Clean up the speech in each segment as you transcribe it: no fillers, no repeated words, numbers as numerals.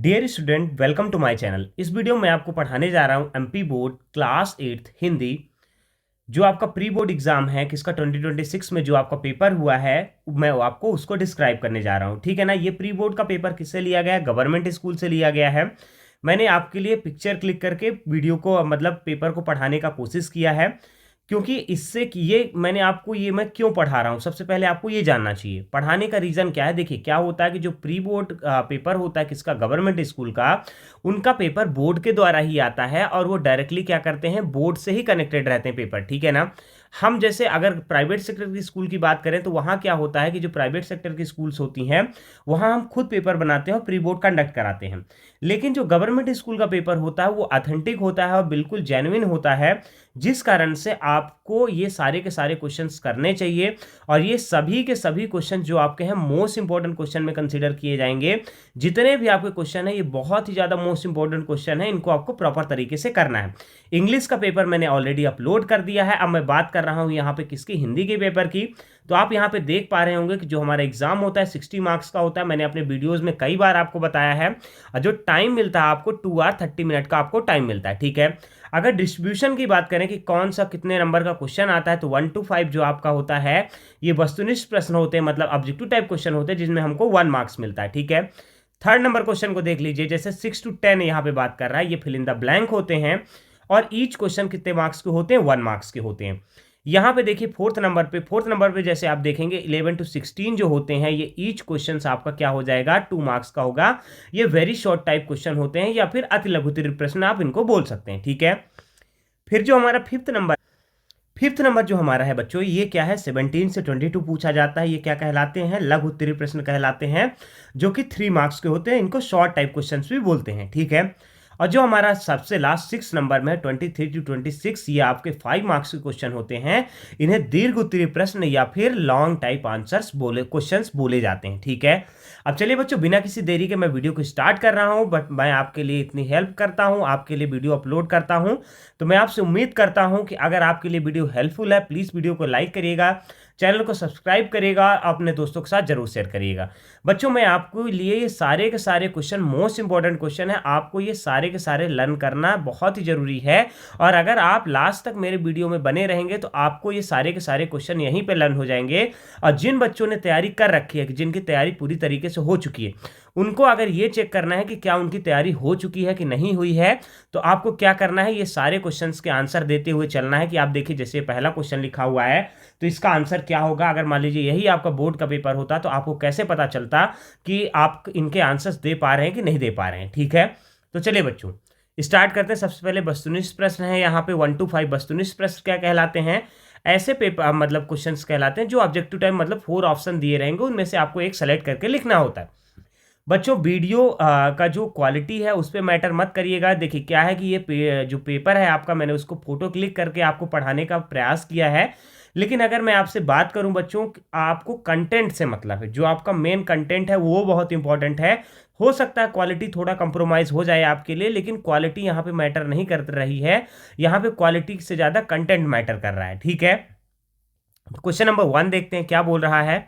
Dear student, welcome to my channel. इस video में आपको पढ़ाने जा रहा हूं एमपी बोर्ड क्लास 8 हिंदी। जो आपका प्री बोर्ड एग्जाम है किसका 2026 में जो आपका पेपर हुआ है, मैं आपको उसको डिस्क्राइब करने जा रहा हूं। ठीक है ना। ये प्री बोर्ड का पेपर किससे लिया गया है? गवर्नमेंट स्कूल से लिया गया है। मैंने आपके लिए पिक्चर क्लिक करके वीडियो को मतलब पेपर को पढ़ाने का कोशिश किया है, क्योंकि इससे कि ये मैंने आपको ये मैं क्यों पढ़ा रहा हूँ, सबसे पहले आपको ये जानना चाहिए। पढ़ाने का रीज़न क्या है? देखिए, क्या होता है कि जो प्री बोर्ड पेपर होता है किसका, गवर्नमेंट स्कूल का, उनका पेपर बोर्ड के द्वारा ही आता है और वो डायरेक्टली क्या करते हैं, बोर्ड से ही कनेक्टेड रहते हैं पेपर। ठीक है ना। हम जैसे अगर प्राइवेट सेक्टर की स्कूल की बात करें तो वहाँ क्या होता है कि जो प्राइवेट सेक्टर की स्कूल्स होती हैं वहाँ हम खुद पेपर बनाते हैं और प्री बोर्ड कंडक्ट कराते हैं। लेकिन जो गवर्नमेंट स्कूल का पेपर होता है वो ऑथेंटिक होता है और बिल्कुल जेन्युइन होता है, जिस कारण से आपको ये सारे के सारे क्वेश्चंस करने चाहिए। और ये सभी के सभी क्वेश्चन जो आपके हैं मोस्ट इंपॉर्टेंट क्वेश्चन में कंसीडर किए जाएंगे। जितने भी आपके क्वेश्चन है ये बहुत ही ज़्यादा मोस्ट इंपॉर्टेंट क्वेश्चन है, इनको आपको प्रॉपर तरीके से करना है। इंग्लिश का पेपर मैंने ऑलरेडी अपलोड कर दिया है। अब मैं बात कर रहा हूँ यहाँ पे किसकी, हिंदी के पेपर की। तो आप यहाँ पे देख पा रहे होंगे कि जो हमारा एग्जाम होता है 60 मार्क्स का होता है। मैंने अपने वीडियोज़ में कई बार आपको बताया है। और जो टाइम मिलता है आपको 2 आवर 30 मिनट का आपको टाइम मिलता है। ठीक है। अगर डिस्ट्रीब्यूशन की बात करें कि कौन सा कितने नंबर का क्वेश्चन आता है, तो 1 to 5 जो आपका होता है ये वस्तुनिष्ठ प्रश्न होते हैं, मतलब ऑब्जेक्टिव टाइप क्वेश्चन होते हैं जिसमें हमको 1 मार्क्स मिलता है। ठीक है। थर्ड नंबर क्वेश्चन को देख लीजिए, जैसे 6 to 10 यहाँ पे बात कर रहा है, ये फिल इन द ब्लैंक होते हैं। और ईच क्वेश्चन कितने मार्क्स के होते हैं? 1 मार्क्स के होते हैं। यहाँ पे देखिए फोर्थ नंबर पे जैसे आप देखेंगे 11 to 16 जो होते हैं, ये ईच क्वेश्चन आपका क्या हो जाएगा, 2 मार्क्स का होगा। ये वेरी शॉर्ट टाइप क्वेश्चन होते हैं या फिर अति लघुत्तरीय प्रश्न आप इनको बोल सकते हैं। ठीक है। फिर जो हमारा फिफ्थ नंबर जो हमारा है बच्चों, ये क्या है, 17 से 22 पूछा जाता है। ये क्या कहलाते हैं? लघु उत्तरीय प्रश्न कहलाते हैं, जो कि 3 मार्क्स के होते हैं। इनको शॉर्ट टाइप क्वेश्चंस भी बोलते हैं। ठीक है। और जो हमारा सबसे लास्ट 6 नंबर में 23 to 26, ये आपके 5 मार्क्स के क्वेश्चन होते हैं। इन्हें दीर्घ उत्तरीय प्रश्न या फिर लॉन्ग टाइप आंसर्स क्वेश्चंस बोले जाते हैं। ठीक है। अब चलिए बच्चों, बिना किसी देरी के मैं वीडियो को स्टार्ट कर रहा हूं। बट मैं आपके लिए इतनी हेल्प करता हूं, आपके लिए वीडियो अपलोड करता हूं, तो मैं आपसे उम्मीद करता हूं कि अगर आपके लिए वीडियो हेल्पफुल है, प्लीज़ वीडियो को लाइक करिएगा, चैनल को सब्सक्राइब करिएगा, अपने दोस्तों के साथ जरूर शेयर करिएगा। बच्चों, मैं आपको लिए ये सारे के सारे क्वेश्चन मोस्ट इंपॉर्टेंट क्वेश्चन है, आपको ये सारे के सारे लर्न करना बहुत ही जरूरी है। और अगर आप लास्ट तक मेरे वीडियो में बने रहेंगे तो आपको ये सारे के सारे क्वेश्चन यहीं पे लर्न हो जाएंगे। और जिन बच्चों ने तैयारी कर रखी है, जिनकी तैयारी पूरी तरीके से हो चुकी है, उनको अगर ये चेक करना है कि क्या उनकी तैयारी हो चुकी है कि नहीं हुई है, तो आपको क्या करना है, ये सारे क्वेश्चंस के आंसर देते हुए चलना है। कि आप देखिए, जैसे पहला क्वेश्चन लिखा हुआ है तो इसका आंसर क्या होगा। अगर मान लीजिए यही आपका बोर्ड का पेपर होता तो आपको कैसे पता चलता कि आप इनके आंसर्स दे पा रहे हैं कि नहीं दे पा रहे हैं। ठीक है। तो चलिए बच्चों, स्टार्ट करते हैं। सबसे पहले वस्तुनिष्ठ प्रश्न है यहाँ पे 1 to 5। वस्तुनिष्ठ प्रश्न क्या कहलाते हैं? ऐसे पेपर मतलब क्वेश्चंस कहलाते हैं जो ऑब्जेक्टिव टाइप मतलब 4 ऑप्शन दिए रहेंगे, उनमें से आपको एक सेलेक्ट करके लिखना होता है। बच्चों, वीडियो का जो क्वालिटी है उस पर मैटर मत करिएगा। देखिए क्या है कि ये जो पेपर है आपका, मैंने उसको फोटो क्लिक करके आपको पढ़ाने का प्रयास किया है। लेकिन अगर मैं आपसे बात करूं बच्चों, आपको कंटेंट से मतलब है, जो आपका मेन कंटेंट है वो बहुत इंपॉर्टेंट है। हो सकता है क्वालिटी थोड़ा कंप्रोमाइज़ हो जाए आपके लिए, लेकिन क्वालिटी यहाँ पे मैटर नहीं कर रही है। यहाँ पे क्वालिटी से ज़्यादा कंटेंट मैटर कर रहा है। ठीक है। क्वेश्चन नंबर 1 देखते हैं क्या बोल रहा है।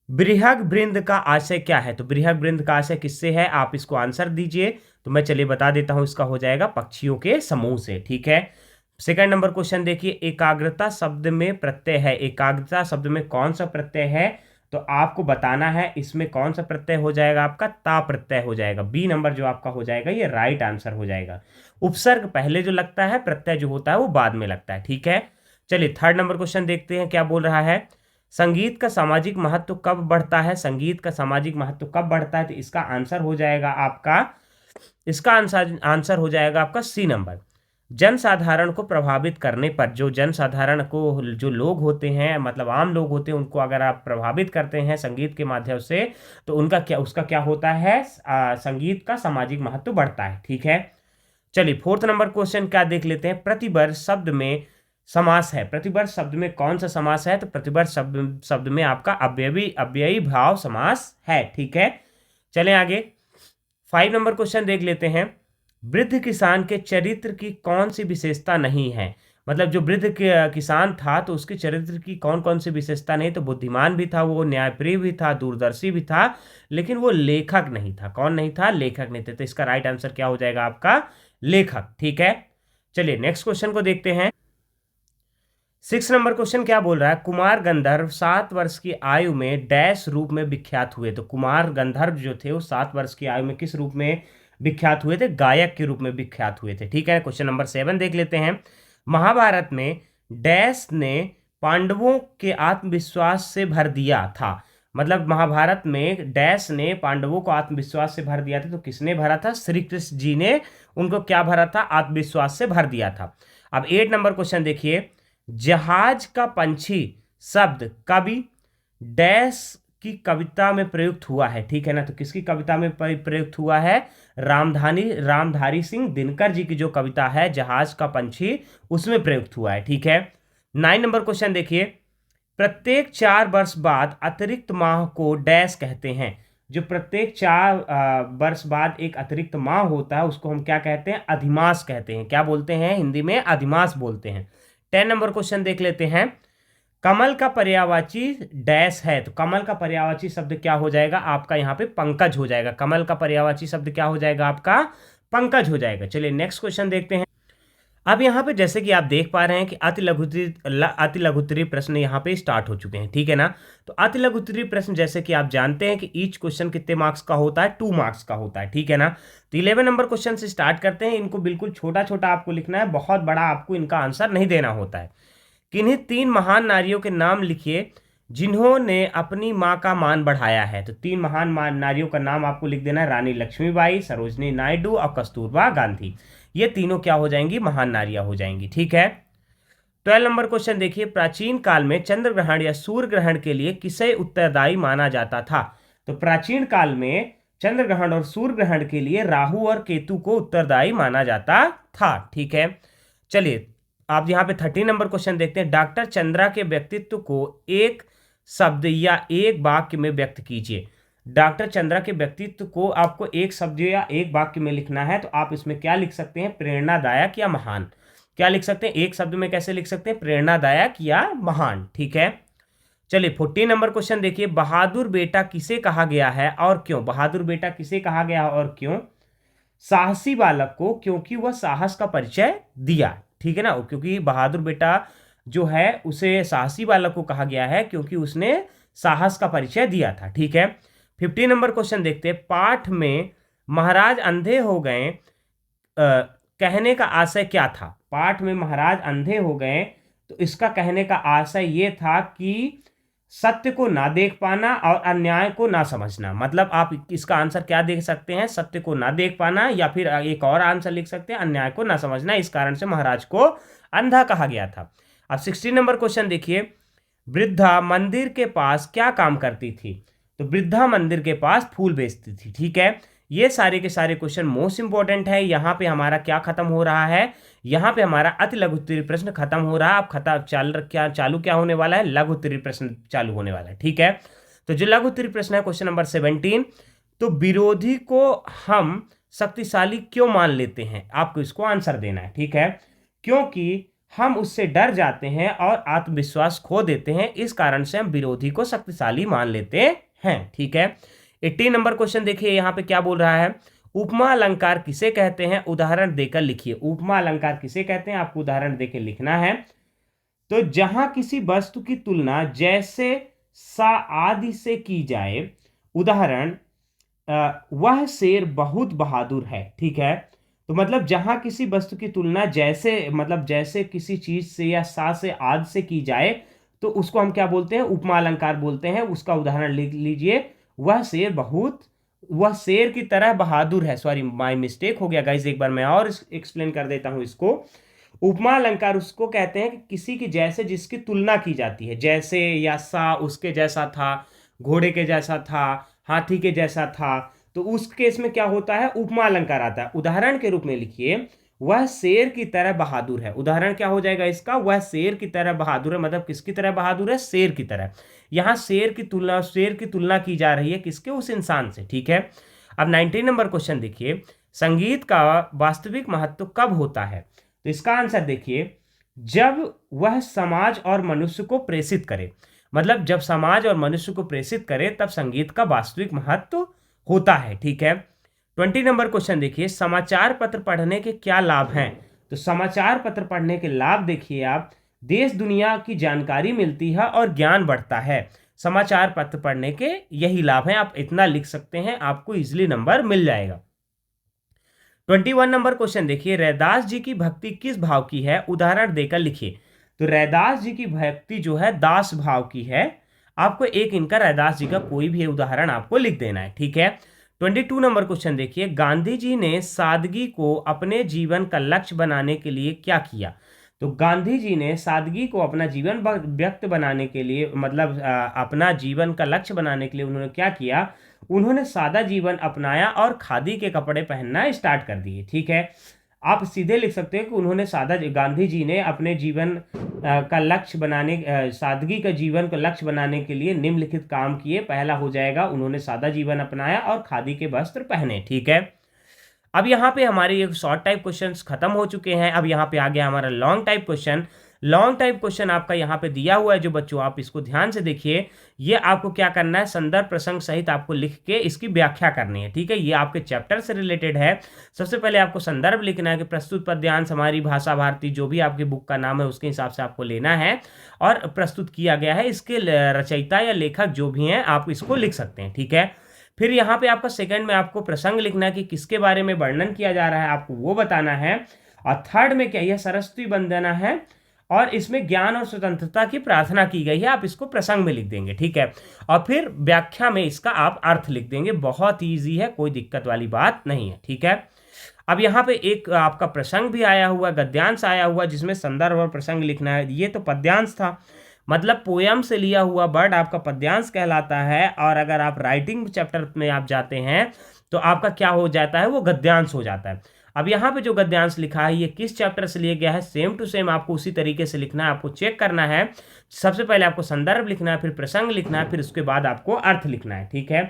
बृहग वृंद का आशय क्या है? तो बृहग वृंद का आशय किससे है, आप इसको आंसर दीजिए। तो मैं चलिए बता देता हूं, इसका हो जाएगा पक्षियों के समूह से। ठीक है। सेकंड नंबर क्वेश्चन देखिए, एकाग्रता शब्द में प्रत्यय है। एकाग्रता शब्द में कौन सा प्रत्यय है? तो आपको बताना है इसमें कौन सा प्रत्यय हो जाएगा, आपका ता प्रत्यय हो जाएगा। बी नंबर जो आपका हो जाएगा ये राइट आंसर हो जाएगा। उपसर्ग पहले जो लगता है, प्रत्यय जो होता है वो बाद में लगता है। ठीक है। चलिए थर्ड नंबर क्वेश्चन देखते हैं क्या बोल रहा है। संगीत का सामाजिक महत्व कब बढ़ता है? संगीत का सामाजिक महत्व कब बढ़ता है? तो इसका आंसर हो जाएगा आपका सी नंबर। जनसाधारण को प्रभावित करने पर, जो जनसाधारण को जो लोग होते हैं मतलब आम लोग होते हैं, उनको अगर आप प्रभावित करते हैं संगीत के माध्यम से, तो उसका क्या होता है, संगीत का सामाजिक महत्व बढ़ता है। ठीक है। चलिए फोर्थ नंबर क्वेश्चन क्या देख लेते हैं। प्रतिवर्ष शब्द में समास है। प्रतिवर्ष शब्द में कौन सा समास है? तो प्रतिवर्ष शब्द में आपका अव्ययी भाव समास है। ठीक है। चलें आगे। 5 नंबर क्वेश्चन देख लेते हैं। वृद्ध किसान के चरित्र की कौन सी विशेषता नहीं है? मतलब जो वृद्ध किसान था तो उसके चरित्र की कौन कौन सी विशेषता नहीं, तो बुद्धिमान भी था, वो न्यायप्रिय भी था, दूरदर्शी भी था, लेकिन वो लेखक नहीं था। कौन नहीं था? लेखक नहीं थे। तो इसका राइट आंसर क्या हो जाएगा आपका? लेखक। ठीक है, चलिए नेक्स्ट क्वेश्चन को देखते हैं। 6 नंबर क्वेश्चन क्या बोल रहा है? कुमार गंधर्व 7 वर्ष की आयु में डैश रूप में विख्यात हुए। तो कुमार गंधर्व जो थे वो 7 वर्ष की आयु में किस रूप में विख्यात हुए थे? गायक के रूप में विख्यात हुए थे। ठीक है, क्वेश्चन नंबर 7 देख लेते हैं। महाभारत में डैश ने पांडवों के आत्मविश्वास से भर दिया था। मतलब महाभारत में डैश ने पांडवों को आत्मविश्वास से भर दिया था। तो किसने भरा था? श्री कृष्ण जी ने उनको क्या भरा था? आत्मविश्वास से भर दिया था। अब 8 नंबर क्वेश्चन देखिए। जहाज का पंछी शब्द कवि डैश की कविता में प्रयुक्त हुआ है। ठीक है ना, तो किसकी कविता में प्रयुक्त हुआ है? रामधारी सिंह दिनकर जी की जो कविता है जहाज का पंछी, उसमें प्रयुक्त हुआ है। ठीक है, 9 नंबर क्वेश्चन देखिए। प्रत्येक 4 वर्ष बाद अतिरिक्त माह को डैश कहते हैं। जो प्रत्येक 4 वर्ष बाद एक अतिरिक्त माह होता है उसको हम क्या कहते हैं? अधिमास कहते हैं। क्या बोलते हैं? हिंदी में अधिमास बोलते हैं। 10 नंबर क्वेश्चन देख लेते हैं। कमल का पर्यायवाची डैश है। तो कमल का पर्यायवाची शब्द क्या हो जाएगा आपका? यहाँ पे पंकज हो जाएगा। कमल का पर्यायवाची शब्द क्या हो जाएगा आपका? पंकज हो जाएगा। चलिए नेक्स्ट क्वेश्चन देखते हैं। अब यहाँ पे जैसे कि आप देख पा रहे हैं कि अति लघुत्तरीय प्रश्न यहाँ पे स्टार्ट हो चुके हैं। ठीक है ना, तो अति लघुत्तरीय प्रश्न जैसे कि आप जानते हैं कि ईच क्वेश्चन कितने मार्क्स का होता है? 2 मार्क्स का होता है। ठीक है ना, तो 11 नंबर क्वेश्चन से स्टार्ट करते हैं। इनको बिल्कुल छोटा छोटा आपको लिखना है, बहुत बड़ा आपको इनका आंसर नहीं देना होता है। किन्हीं 3 महान नारियों के नाम लिखिए जिन्होंने अपनी माँ का मान बढ़ाया है। तो 3 महान नारियों का नाम आपको लिख देना है। रानी लक्ष्मीबाई, सरोजनी नायडू और कस्तूरबा गांधी। ये तीनों क्या हो जाएंगी? महान नारियां हो जाएंगी। ठीक है, 12 नंबर क्वेश्चन देखिए। प्राचीन काल में चंद्र ग्रहण या सूर्य ग्रहण के लिए किसे उत्तरदायी माना जाता था? तो प्राचीन काल में चंद्र ग्रहण और सूर्य ग्रहण के लिए राहु और केतु को उत्तरदायी माना जाता था। ठीक है, चलिए आप यहाँ पे 13 नंबर क्वेश्चन देखते हैं। डॉक्टर चंद्रा के व्यक्तित्व को एक शब्द या एक वाक्य में व्यक्त कीजिए। डॉक्टर चंद्रा के व्यक्तित्व को आपको एक शब्द या एक वाक्य में लिखना है। तो आप इसमें क्या लिख सकते हैं? प्रेरणादायक या महान। क्या लिख सकते हैं? एक शब्द में कैसे लिख सकते हैं? प्रेरणादायक या महान। ठीक है, चलिए 14 नंबर क्वेश्चन देखिए। बहादुर बेटा किसे कहा गया है और क्यों? बहादुर बेटा किसे कहा गया और क्यों? साहसी बालक को, क्योंकि वह साहस का परिचय दिया। ठीक है ना, क्योंकि बहादुर बेटा जो है उसे साहसी बालक को कहा गया है क्योंकि उसने साहस का परिचय दिया था। ठीक है, 15 नंबर क्वेश्चन देखते हैं। पाठ में महाराज अंधे हो गए कहने का आशय क्या था? पाठ में महाराज अंधे हो गए तो इसका कहने का आशय ये था कि सत्य को ना देख पाना और अन्याय को ना समझना। मतलब आप इसका आंसर क्या देख सकते हैं? सत्य को ना देख पाना, या फिर एक और आंसर लिख सकते हैं अन्याय को ना समझना। इस कारण से महाराज को अंधा कहा गया था। अब 16 नंबर क्वेश्चन देखिए। वृद्धा मंदिर के पास क्या काम करती थी? तो वृद्धा मंदिर के पास फूल बेचती थी। ठीक है, ये सारे के सारे क्वेश्चन मोस्ट इंपॉर्टेंट है। यहाँ पे हमारा क्या खत्म हो रहा है? यहाँ पे हमारा अति लघु उत्तरीय प्रश्न खत्म हो रहा है। अब चालू क्या होने वाला है? लघु उत्तरीय प्रश्न चालू होने वाला है। ठीक है, तो जो लघु उत्तरीय प्रश्न है क्वेश्चन नंबर 17। तो विरोधी को हम शक्तिशाली क्यों मान लेते हैं? आपको इसको आंसर देना है। ठीक है, क्योंकि हम उससे डर जाते हैं और आत्मविश्वास खो देते हैं, इस कारण से हम विरोधी को शक्तिशाली मान लेते हैं। ठीक है, 18 नंबर क्वेश्चन देखिए। यहाँ पे क्या बोल रहा है? उपमा अलंकार किसे कहते हैं? उदाहरण देकर लिखिए। उपमा अलंकार किसे कहते हैं? आपको उदाहरण देकर लिखना है। तो जहां किसी वस्तु की तुलना जैसे सा आदि से की जाए, उदाहरण वह शेर बहुत बहादुर है। ठीक है, तो मतलब जहां किसी वस्तु की तुलना जैसे, मतलब जैसे किसी चीज से या सा से आदि से की जाए तो उसको हम क्या बोलते हैं? उपमा अलंकार बोलते हैं। उसका उदाहरण लिख लीजिए। वह शेर की तरह बहादुर है। सॉरी, माय मिस्टेक हो गया गाइस, एक बार मैं और एक्सप्लेन कर देता हूं इसको। उपमा अलंकार उसको कहते हैं कि किसी की जैसे जिसकी तुलना की जाती है। जैसे या सा उसके जैसा था, घोड़े के जैसा था, हाथी के जैसा था, तो उस केस में क्या होता है? उपमा अलंकार आता है। उदाहरण के रूप में लिखिए, वह शेर की तरह बहादुर है। उदाहरण क्या हो जाएगा इसका? वह शेर की तरह बहादुर है। मतलब किसकी तरह बहादुर है? शेर की तरह। यहां शेर की तुलना की जा रही है किसके? उस इंसान से। ठीक है, अब 19 नंबर क्वेश्चन देखिए। संगीत का वास्तविक महत्व कब होता है? तो इसका आंसर देखिए। जब वह समाज और मनुष्य को प्रेषित करे। मतलब जब समाज और मनुष्य को प्रेषित करे तब संगीत का वास्तविक महत्व होता है। ठीक है। 20 नंबर क्वेश्चन देखिए, समाचार पत्र पढ़ने के क्या लाभ हैं? तो समाचार पत्र पढ़ने के लाभ देखिए आप, देश दुनिया की जानकारी मिलती है और ज्ञान बढ़ता है। समाचार पत्र पढ़ने के यही लाभ हैं। आप इतना लिख सकते हैं, आपको इजीली नंबर मिल जाएगा। 21 नंबर क्वेश्चन देखिए, रैदास जी की भक्ति किस भाव की है? उदाहरण देकर लिखिए। तो रैदास जी की भक्ति जो है दास भाव की है। आपको एक इनका रैदास जी का कोई भी उदाहरण आपको लिख देना है। ठीक है। 22 नंबर क्वेश्चन देखिए, गांधी जी ने सादगी को अपने जीवन का लक्ष्य बनाने के लिए क्या किया? तो गांधी जी ने सादगी को अपना जीवन व्यक्त बनाने के लिए, मतलब अपना जीवन का लक्ष्य बनाने के लिए उन्होंने क्या किया? उन्होंने सादा जीवन अपनाया और खादी के कपड़े पहनना स्टार्ट कर दिए। ठीक है। आप सीधे लिख सकते हैं कि उन्होंने गांधी जी ने अपने जीवन का लक्ष्य बनाने, सादगी का जीवन का लक्ष्य बनाने के लिए निम्नलिखित काम किए। पहला हो जाएगा, उन्होंने सादा जीवन अपनाया और खादी के वस्त्र पहने। ठीक है। अब यहाँ पे हमारे एक शॉर्ट टाइप क्वेश्चंस खत्म हो चुके हैं। अब यहाँ पे आ गया हमारा long type question. Long type question आपका यहाँ पे दिया हुआ है जो बच्चों, आप इसको ध्यान से देखिए। ये आपको क्या करना है, संदर्भ प्रसंग सहित आपको लिख के इसकी व्याख्या करनी है। ठीक है। ये आपके चैप्टर से रिलेटेड है। सबसे पहले आपको संदर्भ लिखना है कि प्रस्तुत पद्यांश हमारी भाषा भारती, जो भी आपकी बुक का नाम है उसके हिसाब से आपको लेना है और प्रस्तुत किया गया है। इसके रचयिता या लेखक जो भी हैं आप इसको लिख सकते हैं। ठीक है। फिर यहाँ पे आपका सेकंड में आपको प्रसंग लिखना है कि किसके बारे में वर्णन किया जा रहा है, आपको वो बताना है। और थर्ड में क्या, यह सरस्वती वंदना है और इसमें ज्ञान और स्वतंत्रता की प्रार्थना की गई है, आप इसको प्रसंग में लिख देंगे। ठीक है। और फिर व्याख्या में इसका आप अर्थ लिख देंगे। बहुत ईजी है, कोई दिक्कत वाली बात नहीं है। ठीक है। अब यहाँ पे एक आपका प्रसंग भी आया हुआ, गद्यांश आया हुआ, जिसमें संदर्भ और प्रसंग लिखना है। ये तो पद्यांश था, मतलब पोयम से लिया हुआ वर्ड आपका पद्यांश कहलाता है। और अगर आप राइटिंग चैप्टर में आप जाते हैं तो आपका क्या हो जाता है, वो गद्यांश हो जाता है। अब यहाँ पे जो गद्यांश लिखा है ये किस चैप्टर से लिया गया है, सेम टू सेम आपको उसी तरीके से लिखना है। आपको चेक करना है, सबसे पहले आपको संदर्भ लिखना है, फिर प्रसंग लिखना है, फिर उसके बाद आपको अर्थ लिखना है। ठीक है।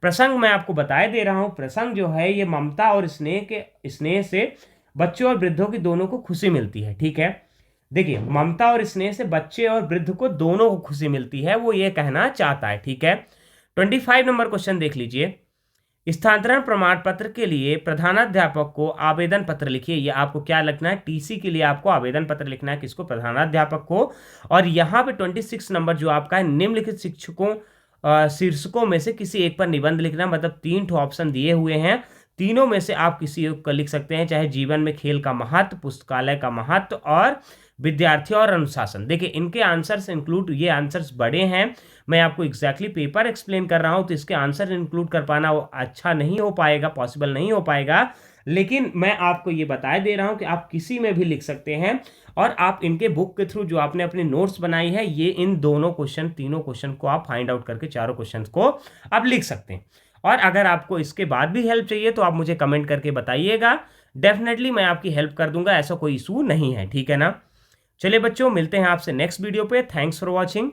प्रसंग मैं आपको बताए दे रहा हूँ। प्रसंग जो है ये ममता और स्नेह से बच्चों और वृद्धों की दोनों को खुशी मिलती है। ठीक है। देखिए, ममता और स्नेह से बच्चे और वृद्ध को दोनों को खुशी मिलती है, वो ये कहना चाहता है। ठीक है। 25 नंबर क्वेश्चन देख लीजिए, स्थानांतरण प्रमाण पत्र के लिए प्रधानाध्यापक को आवेदन पत्र लिखिए। ये आपको क्या लिखना है, टीसी के लिए आपको आवेदन पत्र लिखना है। किसको? प्रधानाध्यापक को। और यहाँ पे 26 नंबर जो आपका है, निम्नलिखित शिक्षकों शीर्षकों में से किसी एक पर निबंध लिखना। मतलब 3 ऑप्शन दिए हुए हैं, तीनों में से आप किसी एक को लिख सकते हैं, चाहे जीवन में खेल का महत्व, पुस्तकालय का महत्व और विद्यार्थी और अनुशासन। देखिए, इनके आंसर्स इंक्लूड, ये आंसर्स बड़े हैं, मैं आपको एग्जैक्टली पेपर एक्सप्लेन कर रहा हूं तो इसके आंसर इंक्लूड कर पाना वो अच्छा नहीं हो पाएगा, पॉसिबल नहीं हो पाएगा। लेकिन मैं आपको ये बताए दे रहा हूं कि आप किसी में भी लिख सकते हैं और आप इनके बुक के थ्रू जो आपने अपनी नोट्स बनाई है, ये इन दोनों क्वेश्चन, तीनों क्वेश्चन को आप फाइंड आउट करके चारों क्वेश्चन को आप लिख सकते हैं। और अगर आपको इसके बाद भी हेल्प चाहिए तो आप मुझे कमेंट करके बताइएगा, डेफिनेटली मैं आपकी हेल्प कर दूंगा, ऐसा कोई इशू नहीं है। ठीक है ना। चलिए बच्चों, मिलते हैं आपसे नेक्स्ट वीडियो पे। Thanks for watching.